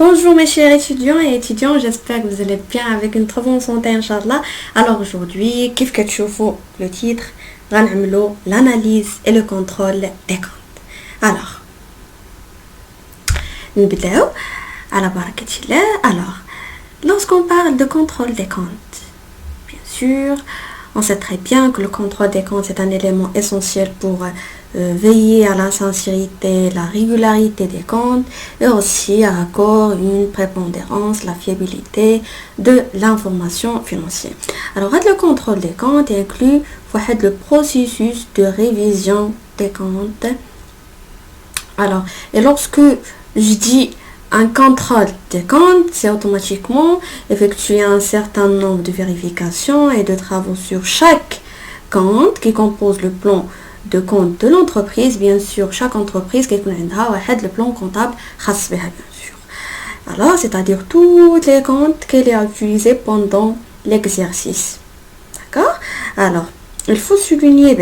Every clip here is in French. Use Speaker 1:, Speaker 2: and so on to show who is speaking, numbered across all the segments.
Speaker 1: Bonjour mes chers étudiants et étudiants, j'espère que vous allez bien avec une très bonne santé Inch'Allah. Alors aujourd'hui, كيف كتشوفوا le titre, غنعملوا l'analyse et le contrôle des comptes. Alors, نبداو على بركة الله. Alors, lorsqu'on parle de contrôle des comptes, bien sûr, on sait très bien que le contrôle des comptes est un élément essentiel pour veiller à la sincérité, la régularité des comptes et aussi à accorder une prépondérance, la fiabilité de l'information financière. Alors, le contrôle des comptes inclut le processus de révision des comptes. Alors, et lorsque je dis un contrôle des comptes, c'est automatiquement effectuer un certain nombre de vérifications et de travaux sur chaque compte qui compose le plan de compte de l'entreprise. Bien sûr, chaque entreprise qui a le plan comptable خاص بها, bien sûr. Alors, c'est-à-dire tous les comptes qu'elle a utilisés pendant l'exercice. D'accord? Alors, il faut souligner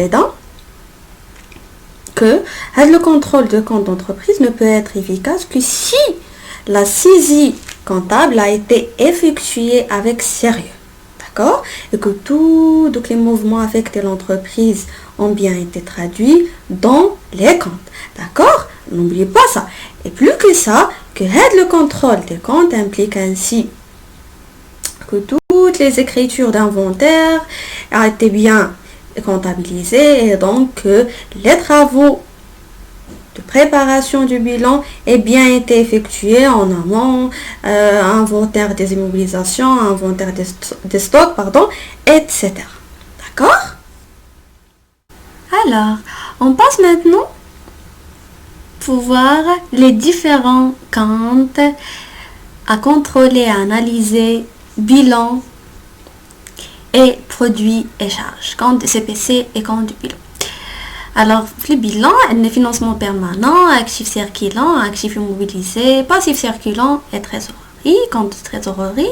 Speaker 1: que le contrôle de compte d'entreprise ne peut être efficace que si la saisie comptable a été effectuée avec sérieux. D'accord? Et que tous les mouvements affectés l'entreprise ont bien été traduits dans les comptes. D'accord? N'oubliez pas ça. Et plus que ça, que le contrôle des comptes implique ainsi que toutes les écritures d'inventaire ont été bien comptabilisées et donc les travaux de préparation du bilan est bien été effectué en amont, inventaire des immobilisations, inventaire des stocks, etc. D'accord? Alors, on passe maintenant pour voir les différents comptes à contrôler, à analyser, bilan et produits et charges, compte de CPC et compte du bilan. Alors, le bilan, le financement permanent, actif circulant, actif immobilisé, passif circulant et trésorerie, compte de trésorerie,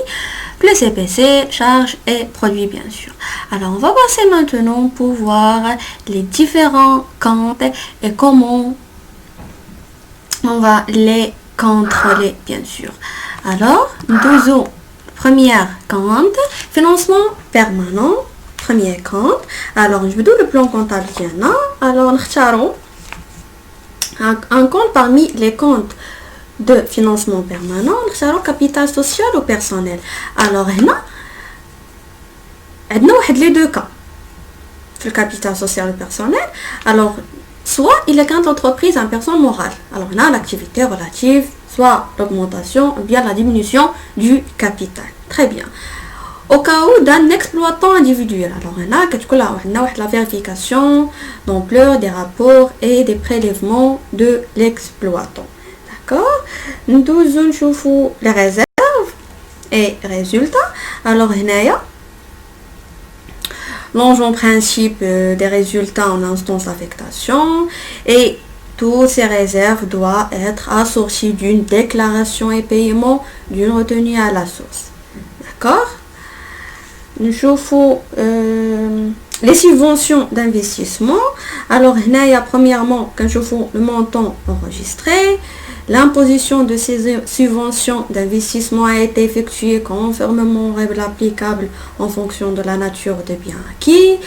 Speaker 1: le CPC, charges et produits bien sûr. Alors, on va passer maintenant pour voir les différents comptes et comment on va les contrôler bien sûr. Alors, nous avons premier compte, financement permanent. Premier compte. Alors, je vais donner le plan comptable qui en a. Alors, nous avons un compte parmi les comptes de financement permanent. Nous avons capital social ou personnel. Alors, nous avons les deux cas. Le capital social ou personnel. Alors, soit il est quand l'entreprise en personne morale. Alors, on a l'activité relative, soit l'augmentation ou bien la diminution du capital. Très bien. Au cas où d'un exploitant individuel, alors on a la vérification d'ampleur des rapports et des prélèvements de l'exploitant. D'accord? Nous devons les réserves et résultats. Alors, l'enjeu en principe des résultats en instance d'affectation et toutes ces réserves doivent être assorties d'une déclaration et paiement d'une retenue à la source. D'accord? Nous chauffons les subventions d'investissement. Alors, premièrement, quand je fais le montant enregistré, l'imposition de ces subventions d'investissement a été effectuée conformément aux règles applicables en fonction de la nature des biens acquis.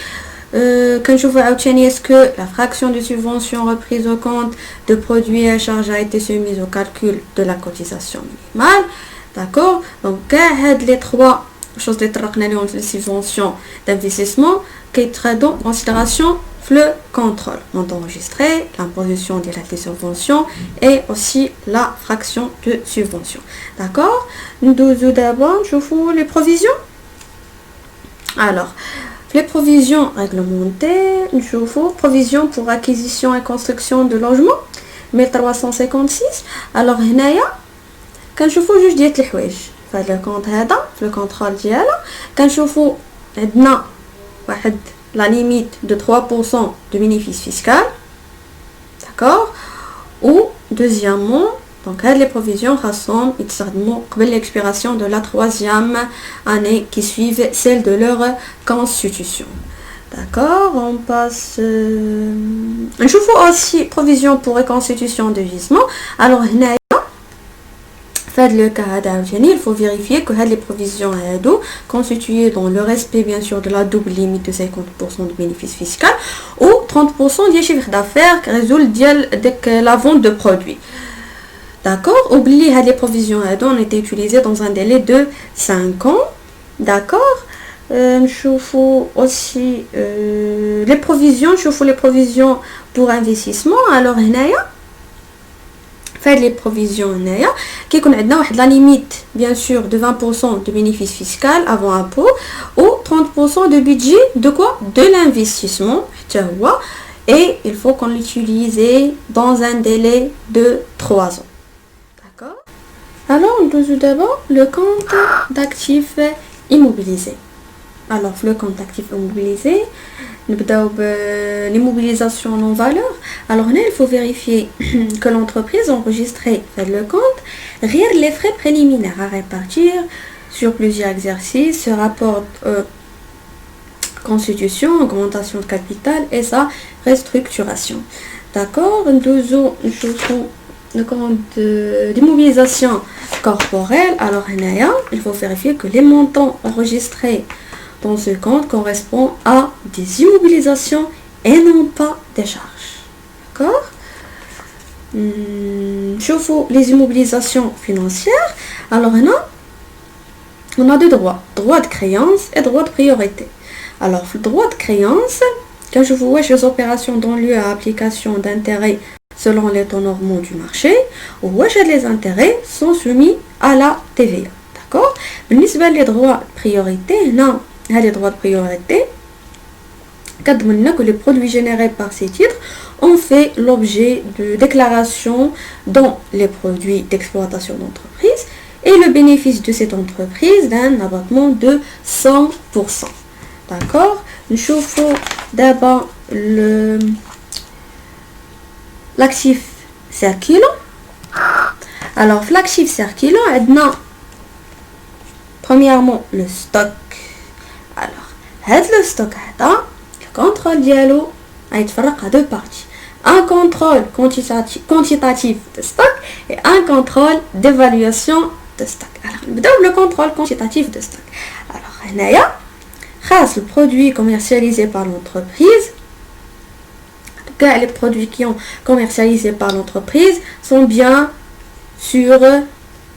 Speaker 1: Quand je vois est-ce que la fraction de subvention reprise au compte de produits et charges a été soumise au calcul de la cotisation minimale. D'accord? Donc, les trois choses les subventions d'investissement qui traitent en considération le contrôle, montant enregistré, l'imposition de la subvention et aussi la fraction de subvention. D'accord? Nous devons d'abord, je fais les provisions. Alors, les provisions réglementées, je fais provisions pour acquisition et construction de logements, 1356. Alors, quand je fais juste dire les حوايج le compte le contrôle ديالها كنشوفوا عندنا واحد la limite de 3% de bénéfice fiscal. D'accord? Ou deuxièmement, donc les provisions rassemblent l'expiration de la troisième année qui suivent celle de leur constitution. D'accord? On passe je fais aussi provision pour reconstitution de gisement. Alors Fait le cas il faut vérifier que les provisions constituées dans le respect bien sûr de la double limite de 50% de bénéfice fiscal ou 30% du chiffre d'affaires qui résulte de la vente de produits. D'accord. Oubliez les provisions ont été utilisées dans un délai de 5 ans. D'accord. Je fais aussi les provisions pour investissement. Alors faire les provisions qui connaît la limite bien sûr de 20% de bénéfice fiscal avant impôt ou 30% de budget de quoi, de l'investissement, et il faut qu'on l'utilise dans un délai de 3 ans. D'accord. Alors on peut d'abord le compte d'actifs immobilisés. Alors le compte d'actifs immobilisés, l'immobilisation en valeur. Alors là, il faut vérifier que l'entreprise enregistrée fait le compte rire les frais préliminaires à répartir sur plusieurs exercices, se rapporte constitution, augmentation de capital et sa restructuration. D'accord. Le compte d'immobilisation corporelle. Alors là, il faut vérifier que les montants enregistrés dans ce compte correspond à des immobilisations et non pas des charges. D'accord. Chauffe les immobilisations financières. Alors on a deux droits. Droit de créance et droit de priorité. Alors le droit de créance, quand je vois les opérations dont lieu à application d'intérêts selon les taux normaux du marché, ou les intérêts sont soumis à la TVA. D'accord. Les droits de priorité, non. Les droits de priorité, que les produits générés par ces titres ont fait l'objet de déclarations dans les produits d'exploitation d'entreprise et le bénéfice de cette entreprise d'un abattement de 100%. D'accord. Nous chauffons d'abord l'actif circulant. Alors l'actif circulant, premièrement le stock. Alors, le stock le contrôle dialogue est à deux parties. Un contrôle quantitatif de stock et un contrôle d'évaluation de stock. Alors, le contrôle quantitatif de stock. Alors, le produit commercialisé par l'entreprise. En tout cas, les produits qui ont commercialisés par l'entreprise sont bien sur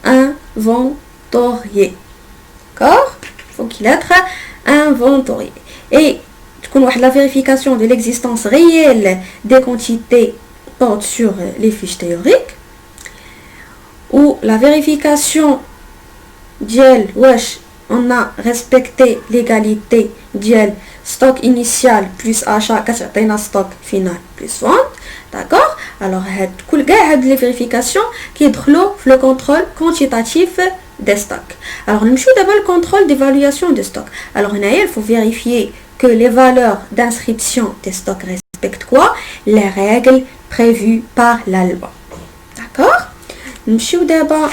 Speaker 1: inventoriés. D'accord. Il faut qu'il être inventorié. Et la vérification de l'existence réelle des quantités porte sur les fiches théoriques, ou la vérification d'elle, on a respecté l'égalité d'elle, stock initial plus achat, un stock final plus vente. D'accord. Alors les vérifications qui sont le contrôle quantitatif des stocks. Alors nous avons d'abord le contrôle d'évaluation des stocks. Alors il faut vérifier que les valeurs d'inscription des stocks respectent quoi? Les règles prévues par la loi. D'accord. Nous avons d'abord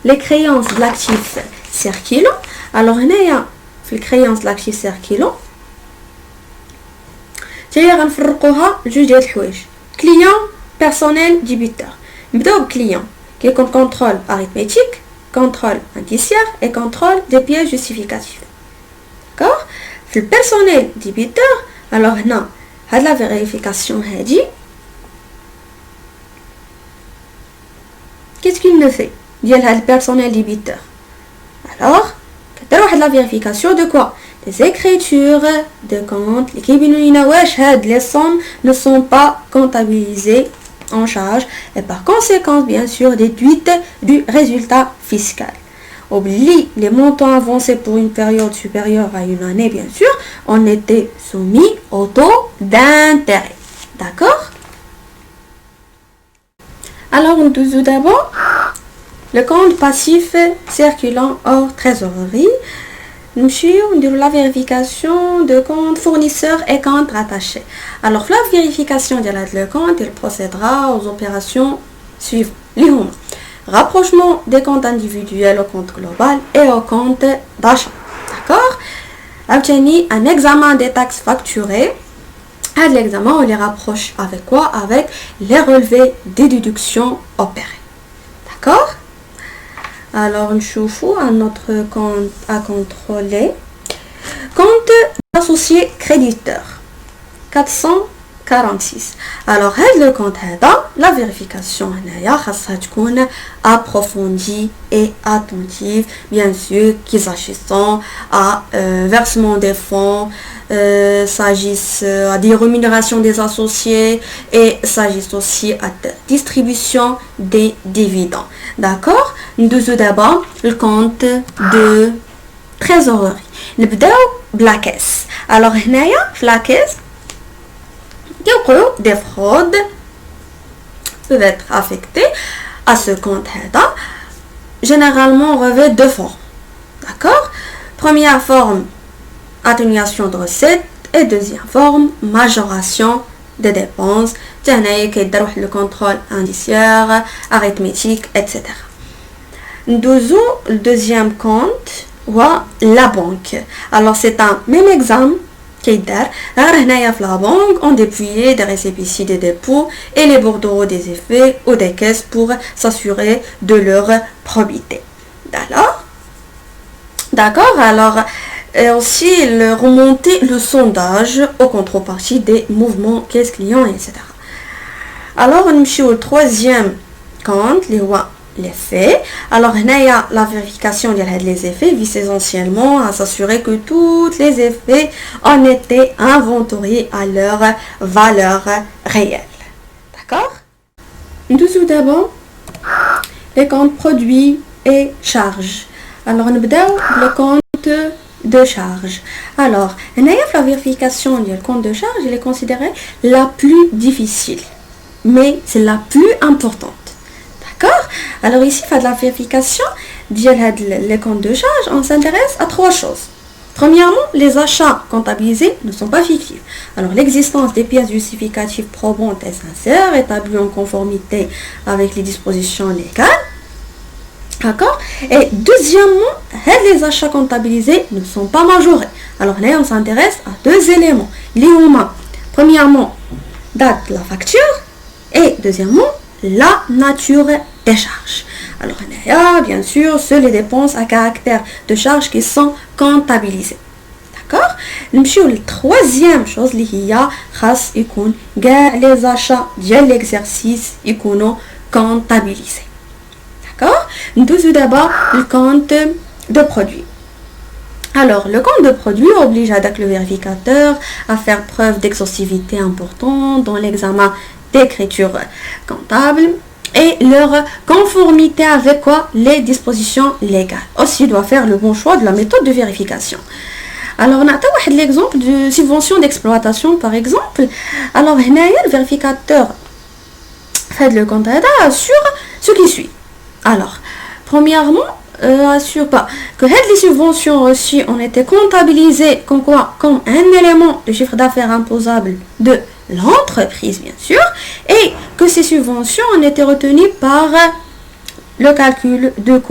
Speaker 1: les créances de l'actif circulant. Alors les créances de l'actif circulant, client, personnel, débiteur. Nous client qui est contrôle arithmétique, contrôle indiciaire et contrôle des pièces justificatives. D'accord. Le personnel débiteur, alors la vérification dit qu'est-ce qu'il ne fait? Il y a le personnel débiteur. Alors la vérification de quoi? Des écritures de compte. Les sommes ne sont pas comptabilisées en charge et par conséquent bien sûr déduites du résultat fiscal. Oublie les montants avancés pour une période supérieure à une année, bien sûr, on était soumis au taux d'intérêt. D'accord. Alors on doit d'abord le compte passif circulant hors trésorerie. Nous avons la vérification de compte fournisseur et compte rattaché. Alors la vérification de le compte, il procédera aux opérations suivantes. Rapprochement des comptes individuels au compte global et au compte d'achat. D'accord. Obtenir un examen des taxes facturées. À l'examen, on les rapproche avec quoi? Avec les relevés des déductions opérées. D'accord. Alors نشوفوا un autre compte à contrôler. Compte associé créditeur 446. Alors le compte la vérification خاصها تكون approfondie et attentive, bien sûr qu'ils s'agissant à versement des fonds, s'agisse à des rémunérations des associés et s'agisse aussi à distribution des dividendes. D'accord? Nous d'abord le compte de trésorerie. نبداو بلا caisse. Alors هنايا في la caisse des fraudes peuvent être affectées à ce compte. Généralement, on revêt deux formes. D'accord? Première forme, atténuation de recettes, et deuxième forme, majoration des dépenses. Le contrôle indiciaire, arithmétique, etc. Le deuxième compte, la banque. Alors, c'est un même exemple. La banque ont dépouillé des récépissés des dépôts et les bordereaux des effets ou des caisses pour s'assurer de leur probité. D'accord. Alors aussi remonter le sondage aux contreparties des mouvements caisse clients, etc. Alors on est au troisième compte, les faits. Alors la vérification des effets vise essentiellement à s'assurer que tous les effets ont été inventoriés à leur valeur réelle. D'accord? Tout d'abord, les comptes produits et charges. Alors on le compte de charge. Alors la vérification du compte de charge est considérée la plus difficile, mais c'est la plus importante. D'accord? Alors ici, faire de la vérification les comptes de charge, on s'intéresse à trois choses. Premièrement, les achats comptabilisés ne sont pas fictifs. Alors l'existence des pièces justificatives probantes et sincères, établies en conformité avec les dispositions légales. D'accord? Et deuxièmement, les achats comptabilisés ne sont pas majorés. Alors là, on s'intéresse à deux éléments. Premièrement, date de la facture et deuxièmement, la nature des charges. Alors, il y a bien sûr seules les dépenses à caractère de charges qui sont comptabilisées. D'accord? Nous sommes la troisième chose, les achats de l'exercice comptabilisés. D'accord? Nous avons d'abord le compte de produit. Alors, le compte de produit oblige avec le vérificateur à faire preuve d'exhaustivité importante dans l'examen d'écriture comptable et leur conformité avec les dispositions légales. Aussi, il doit faire le bon choix de la méthode de vérification. Alors, on a l'exemple de subvention d'exploitation, par exemple. Alors, le vérificateur fait le compte sur ce qui suit. Alors, premièrement, assure pas que les subventions reçues ont été comptabilisées comme un élément de chiffre d'affaires imposable de l'entreprise, bien sûr, et que ces subventions ont été retenues par le calcul de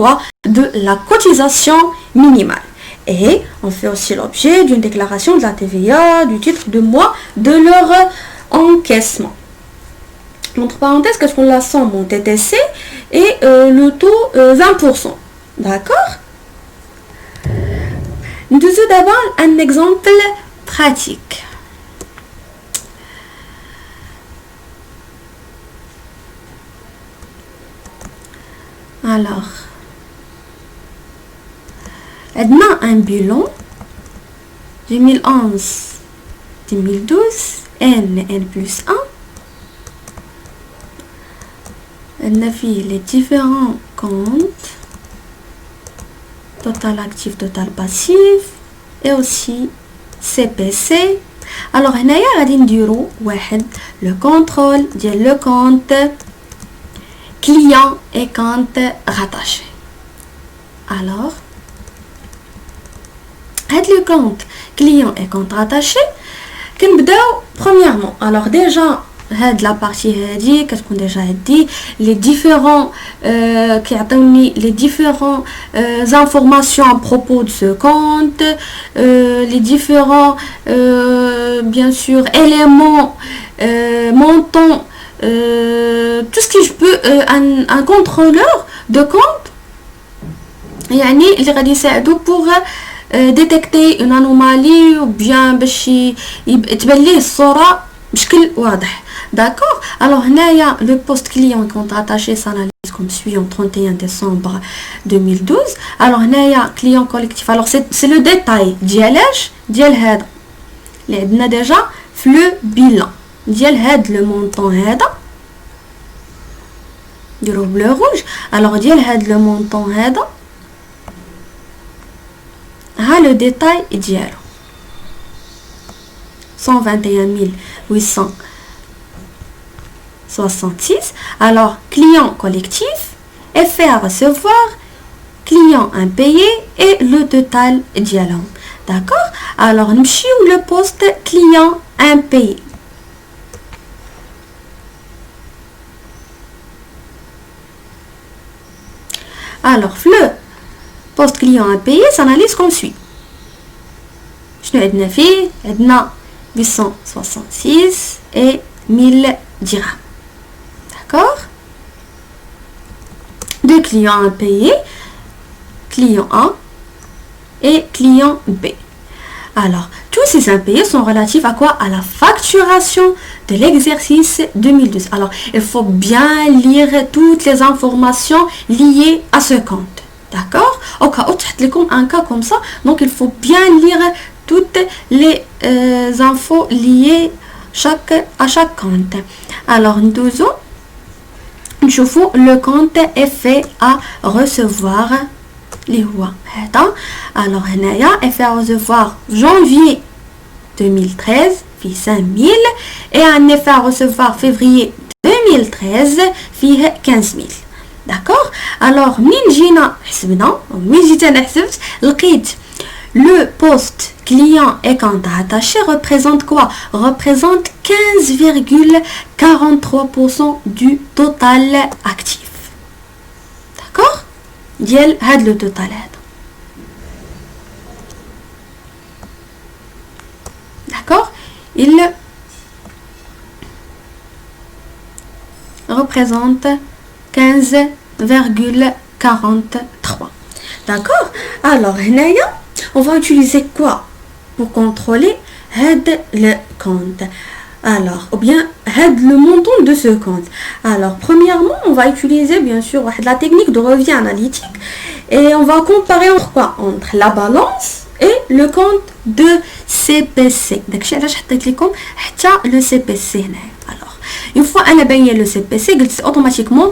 Speaker 1: la cotisation minimale. Et on fait aussi l'objet d'une déclaration de la TVA du titre de mois de leur encaissement. Entre parenthèses, qu'est-ce qu'on la somme en TTC et le taux 20%. D'accord? Nous avons d'abord un exemple pratique. Alors, on a un bilan 2011-2012, N plus 1. On a fait les différents comptes, total actif, total passif, et aussi CPC. Alors, on a le contrôle de le compte client et compte rattaché. Alors, le compte client et compte rattaché, premièrement, alors déjà, la partie qu'est-ce qu'on a déjà dit, les différents les différentes informations à propos de ce compte, les différents bien sûr éléments, montants, tout ce que je peux un contrôleur de compte يعني اللي غادي يساعدو pour détecter une anomalie ou bien باش تبان ليه الصوره بشكل واضح. D'accord. Alors هنايا le poste client compte attaché s'analyse comme suit en 31 décembre 2012. Alors هنايا client collectif. Alors c'est le détail ديال هذا اللي عندنا ديجا في لو bilan ديال هاد لو مونطون هذا نديرو بلو روج. alors ديال هاد لو مونطون هذا ها لو ديتاي ديالو 121 866. alors client collectif, effet à recevoir, client impayé et le total ديالهم. d'accord. alors نمشيو le poste client impayé. alors le poste client impayé s'analyse comme suit. شنو عندنا فيه؟ عندنا 866 et 1000 dirhams. d'accord. deux clients impayés, client A et client B. alors tous ces impayés sont relatifs à quoi? À la facturation de l'exercice 2012. alors il faut bien lire toutes les informations liées à ce compte. d'accord. au cas où تحط لكم un cas comme ça, donc il faut bien lire toutes les infos liées à chaque compte. alors nous نشوفوا le compte est fait à recevoir اللي هو هذا. alors هنايا effet à recevoir janvier 2013 فيه 5000 et un effet à recevoir février 2013 فيه 15000. d'accord. alors منين جينا حسبنا منين جيت انا حسبت لقيت le poste client et compte attaché représente quoi? représente 15,43% du total actif. d'accord. ديال هاد لو توتال هذا. d'accord. il représente 15,43. d'accord. alors هنايا on va utiliser quoi pour contrôler le compte? alors ou bien le montant de ce compte. alors premièrement on va utiliser bien sûr la technique de revient analytique et on va comparer entre quoi? entre la balance et le compte de CPC. داكشي علاش حطيت لكم حتى le CPC هنايا. alors une fois انا باينه le CPC قلت automatiquement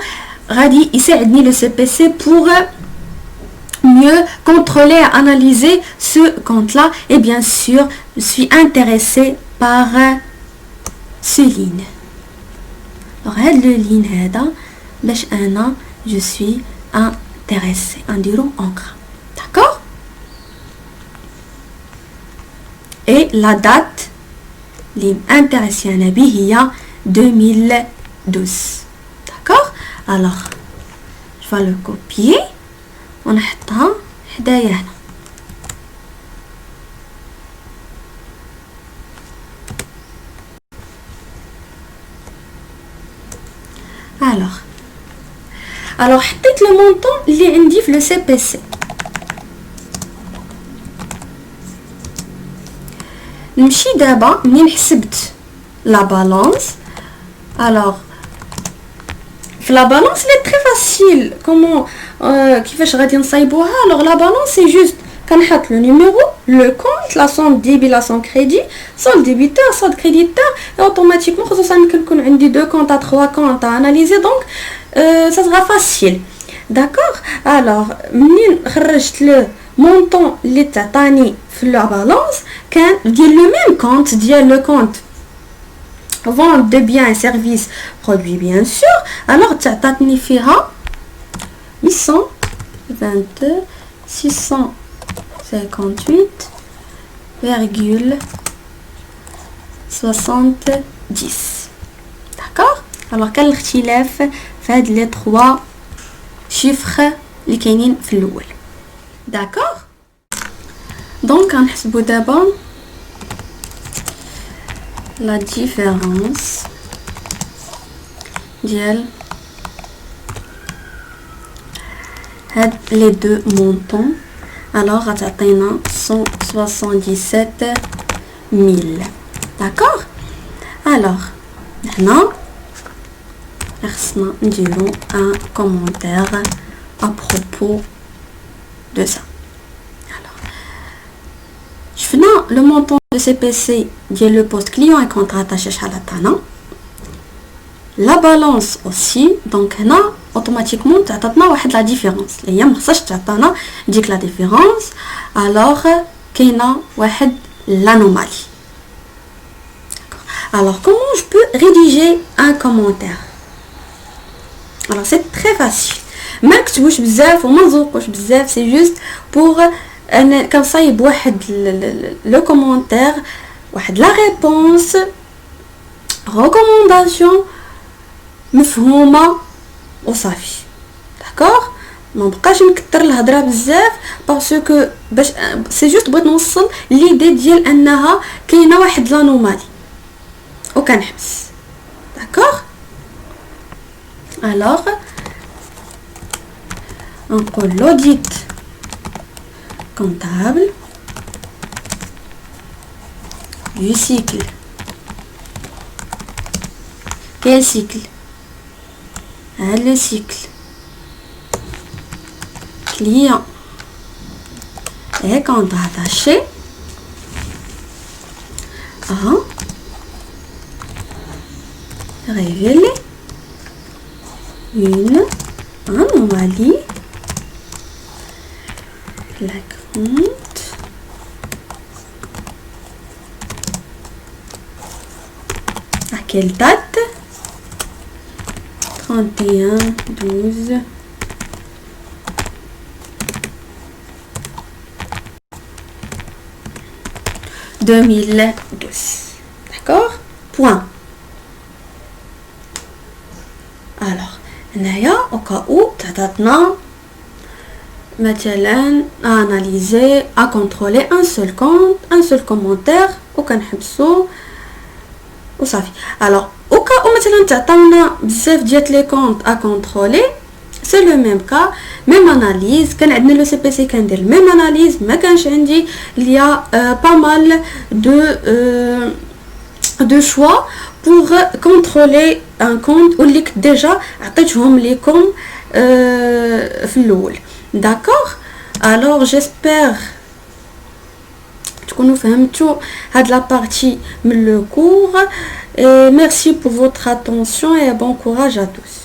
Speaker 1: غادي يساعدني le CPC pour mieux contrôler et analyser ce compte-là. Et bien sûr, je suis intéressée par ce ligne. alors هاد le ligne هذا باش انا je suis intéressée. نديرو encre. d'accord. et la date اللي intéressée انا به هي 2012. d'accord. alors je vais le copier ونحطها حدايا هنا. alors حطيت لو مونطون اللي عندي في لو سي بي سي. نمشي دابا منين حسبت لا بالانس. alors في لا بالانس لي تري فاسيل كومون كيفاش غادي نصايبوها. alors la balance c'est juste كنحط le numéro, le compte, la somme débit, la somme crédit, solde débiteur, solde créditeur et automatiquement خصوصا كنكون عندي deux comptes à trois comptes à analyser donc ça sera facile. d'accord. alors منين خرجت le montant اللي تعطاني في la balance كان ديال le même compte ديال le compte vente de biens et services produits bien sûr. alors تعطاتني فيها 822 658,70. d'accord. alors كان الاختلاف في هاد لي 3 chiffres اللي كاينين في الاول. d'accord. donc غنحسبوا دابا la différence ديال les deux montants. Alors, on a 177 000. D'accord? Alors, maintenant, nous dirons un commentaire à propos de ça. Alors, je fais le montant de CPC dit le poste client et contrat attaché à la tana. La balance aussi, donc là, automatiquement, tu as la différence. Il y a la différence, alors qu'il y a l'anomalie. Alors, comment je peux rédiger un commentaire? Alors, c'est très facile. Même si tu bzaf, c'est juste pour comme ça, il y a le commentaire, la réponse, recommandation, مفهومه وصافي. d'accord ما بقاش نكثر الهضره بزاف باسكو باش سي جوست بغيت نوصل ليدي ديال انها كاينه واحد لانومالي وكنحبس. d'accord alors نقول l'audit comptable du cycle. quel cycle? Le cycle client et contrat attaché a révélé une anomalie. La compte à quelle date? 31 12 2012. d'accord point. alors هنايا au cas où تعطاتنا مثلا à analyser, à contrôler un seul compte, un seul commentaire وكنحبسو وصافي. alors au cas où مثلا تعطينا بزاف ديال لي كونط à contrôler, c'est le même cas, même analyse. كان عندنا لو سي بي سي كندير même analyse, ما كانش عندي il y a pas mal de choix pour contrôler un compte ou اللي déjà عطيتهم لكم في الاول. d'accord alors j'espère تكونوا فهمتوا هاد la partie من le cours. Et merci pour votre attention et bon courage à tous.